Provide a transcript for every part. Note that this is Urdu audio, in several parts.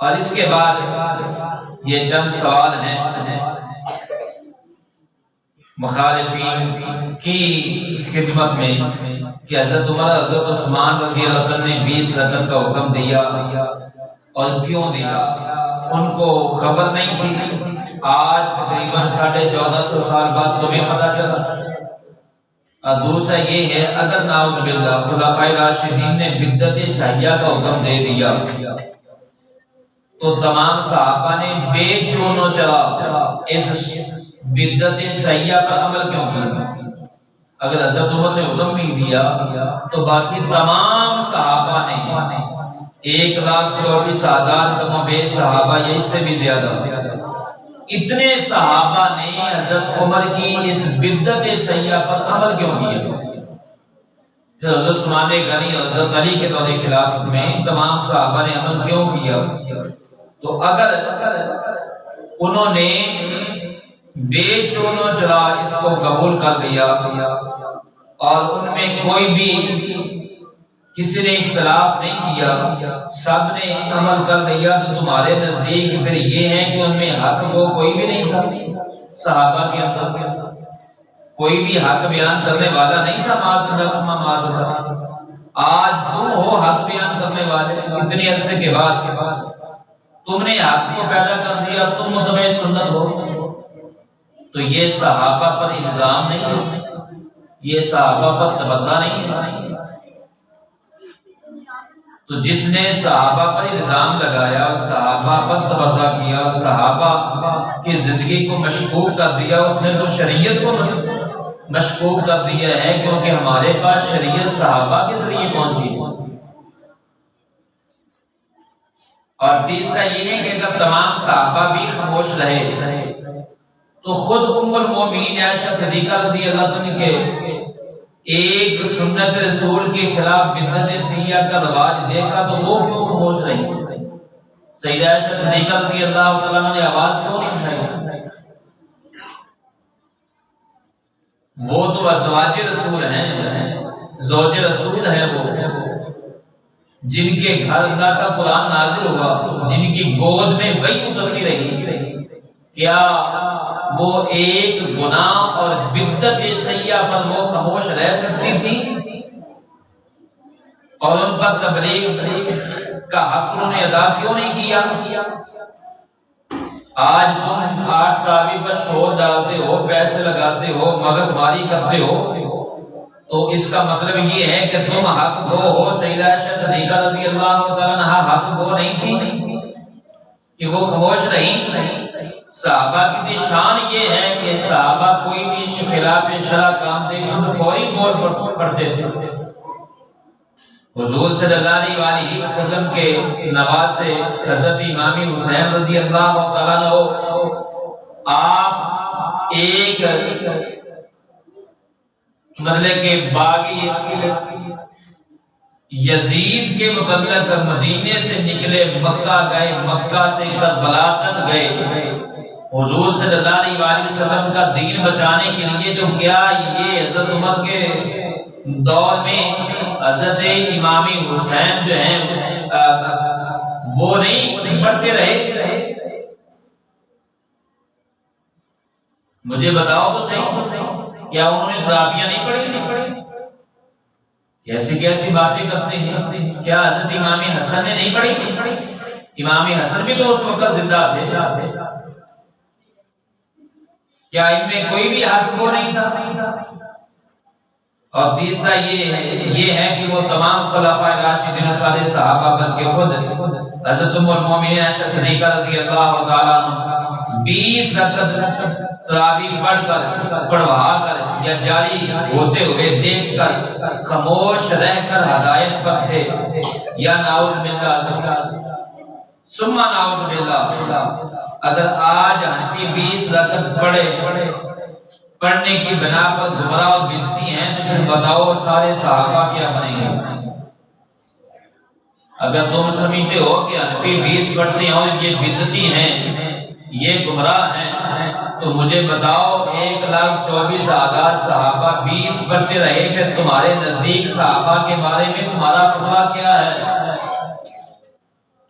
اور اس کے بعد یہ چند سوال ہیں مخالفین کی خدمت میں کہ حضرت عمر حضرت عثمان رضی اللہ عنہ نے 20 رکعت کا حکم دیا اور کیوں دیا؟ ان کو خبر نہیں تھی؟ آج تقریباً 1450 سال بعد تمہیں پتہ چلا؟ اور دوسرا یہ ہے اگر نعوذ باللہ خلفائے راشدین نے بدعت صحیحہ کا حکم دے دیا تو تمام صحابہ نے بے چون و چلا اس بدعت صحیحہ پر عمل کیوں کیا؟ اگر حضرت عمر نے حکم بھی دیا تو باقی تمام صحابہ نے 1,24,000 کم و بیش صحابہ یا اس سے بھی زیادہ اتنے صحابہ نے حضرت عمر کی اس بدعت صحیحہ پر عمل کیوں کیا؟ حضرت عثمان غنی اور حضرت علی کے دور خلافت میں تمام صحابہ نے عمل کیوں کیا؟ تو اگر انہوں نے بے چون و چلا اس کو قبول کر لیا اور ان میں کوئی بھی کسی نے اختلاف نہیں کیا، سب نے عمل کر لیا، تو تمہارے نزدیک پھر یہ ہے کہ ان میں حق کو کوئی بھی نہیں تھا؟ صحابہ کے اندر کوئی بھی حق بیان کرنے والا نہیں تھا؟ معاذ آج تم ہو حق بیان کرنے والے، اتنے عرصے کے بعد تم نے حق کو پیدا کر دیا، تم متبع سنت ہو، تو یہ صحابہ پر الزام نہیں ہے، یہ صحابہ پر تبدہ نہیں ہے۔ تو جس نے صحابہ پر الزام لگایا، صحابہ پر تبدہ کیا، صحابہ کی زندگی کو مشکوک کر دیا، اس نے تو شریعت کو مشکوک کر دیا ہے، کیونکہ ہمارے پاس شریعت صحابہ کے ذریعے پہنچی ہے۔ اور تیسرا یہ ہے کہ اگر تمام صحابہ بھی خاموش رہے تو خود ام المومنین عائشہ صدیقہ رضی اللہ عنہ کے ایک سنت رسول کے خلاف بدعت صحیحہ کا رواج دیکھا تو وہ کیوں خاموش رہی؟ سیدہ عائشہ صدیقہ رضی اللہ تعالیٰ نے آواز کیوں نہیں اٹھائی؟ وہ تو ازواج رسول ہیں، زوج رسول ہیں، وہ جن کے گھر اللہ کا قرآن نازل ہوا، جن کی گود میں وحی اترتی رہی، کیا وہ ایک گناہ اور بدعت صحیحہ پر وہ خاموش رہ سکتی تھی اور ان پر تبلیغ کا حق انہوں نے ادا کیوں نہیں کیا؟ آج تم آٹھ تابی پر شور ڈالتے ہو، پیسے لگاتے ہو، مغز ماری کرتے ہو، تو اس کا مطلب یہ ہے کہ تم حق گو ہو۔ سیدہ عائشہ صدیقہ رضی اللہ تعالیٰ عنہا حق گو نہیں تھی کہ وہ خاموش رہیں؟ صحابہ کی شان یہ ہے کہ صحابہ کوئی بھی خلاف شرع کام دیکھیں تو فوری طور پڑھتے تھے۔ حضور صلی اللہ علیہ وسلم کے نواسے حضرت امام حسین رضی اللہ تعالیٰ عنہ، آپ ایک مطلب کہ باغی یزید کے متعلق مدینے سے نکلے، مکہ گئے، مکہ سے کربلا تک گئے، حضور صلی اللہ علیہ وسلم کا دین بچانے کے لیے۔ تو کیا یہ حضرت عمر کے دور میں حضرت امام حسین جو ہیں وہ نہیں پڑھتے رہے؟ مجھے بتاؤ تو صحیح، کیا انہوں نے تراویح نہیں پڑھی؟ کیسی کیسی باتیں کرتے ہیں؟ کیا حضرت امام حسن نے نہیں پڑھی؟ امام حسن بھی تو اس وقت زندہ تھے، کیا ان میں کوئی بھی حق کو نہیں تھا؟ اور تیسرا یہ ہے کہ وہ تمام خلفائے راشدین صالح صحابہ بلکہ خود حضرت ام المومنین عائشہ صدیقہ رضی اللہ تعالیٰ عنہ 20 رکعت تراویح پڑھوا کر یا جاری ہوتے ہوئے دیکھ کر خاموش رہ کر ہدایت پر تھے، یا نعوذ باللہ ثم نعوذ باللہ اگر آج حنفی 20 رکعت پڑھنے کی بنا پر گمراہ اور بدعتی ہیں تو پھر بتاؤ سارے صحابہ کیا بنیں گے؟ اگر تم سمجھتے ہو کہ حنفی 20 پڑھتے ہیں اور یہ بدعتی ہیں، یہ گمراہ ہیں، تو مجھے بتاؤ 1,24,000 صحابہ 20 پڑھتے رہے، پھر تمہارے نزدیک صحابہ کے بارے میں تمہارا فتویٰ کیا ہے؟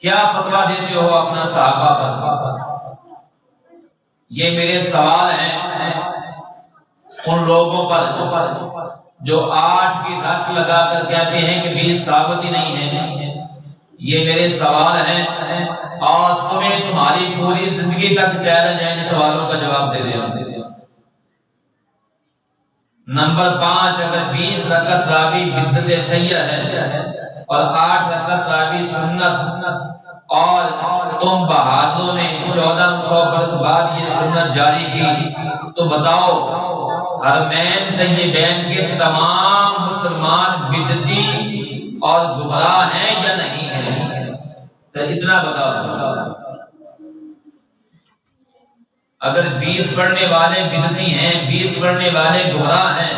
کیا فتویٰ دیتے ہو اپنا صحابہ پر؟ یہ میرے سوال ہیں ان لوگوں پر جو 8 کی دھک لگا کر کہتے ہیں کہ 20 ثابت ہی نہیں ہے. یہ میرے سوال ہیں اور تمہیں تمہاری پوری زندگی تک چیلنج ہے ان سوالوں کا جواب دے دینا. نمبر 5، اگر 20 رکعت تراویح بدعت سیئہ ہے اور 8 رکعت تراویح سنت اور تم بہادروں نے 1400 برس بعد یہ سنت جاری کی، تو بتاؤ حرمین طیبین کے تمام مسلمان بدعتی اور گمراہ ہیں یا نہیں ہیں؟ تو اتنا بتاؤ. اگر 20 پڑھنے والے بدعتی ہیں، 20 پڑھنے والے گمراہ ہیں،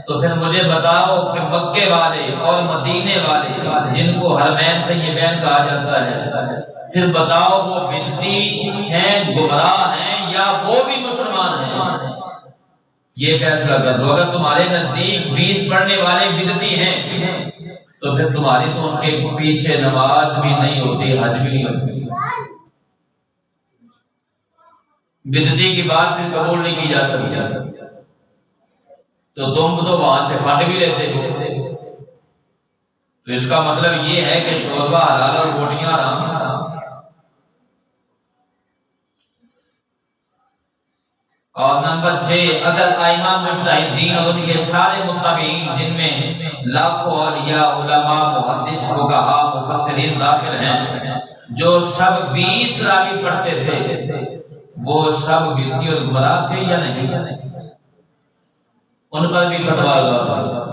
تو پھر مجھے بتاؤ کہ مکے والے اور مدینے والے جن کو حرمین طیبین کہا جاتا ہے، پھر بتاؤ وہ بدعتی ہیں، گمراہ ہیں، یا وہ بھی مسلمان ہیں؟ یہ فیصلہ کر دو. اگر تمہارے نزدیک 20 پڑھنے والے بدعتی ہیں تو پھر تمہاری تو ان کے پیچھے نماز بھی نہیں ہوتی، حج بھی نہیں ہوتی. بدعتی کی بات پھر قبول نہیں کی جا سکتی. تو تم تو وہاں سے فنڈ بھی لیتے ہو. تو اس کا مطلب یہ ہے کہ شوربہ حلال اور روٹیاں حرام. اور نمبر 6، اگر ائمہ مجتہدین اور ان کے سارے متابعین جن میں لاکھوں اولیاء، علماء، محدث، فقہاء، مفسرین داخل ہیں، جو سب 20 تراویح پڑھتے تھے، وہ سب بدعتی اور گمراہ تھے یا نہیں؟ ان پر بھی فتویٰ لگا.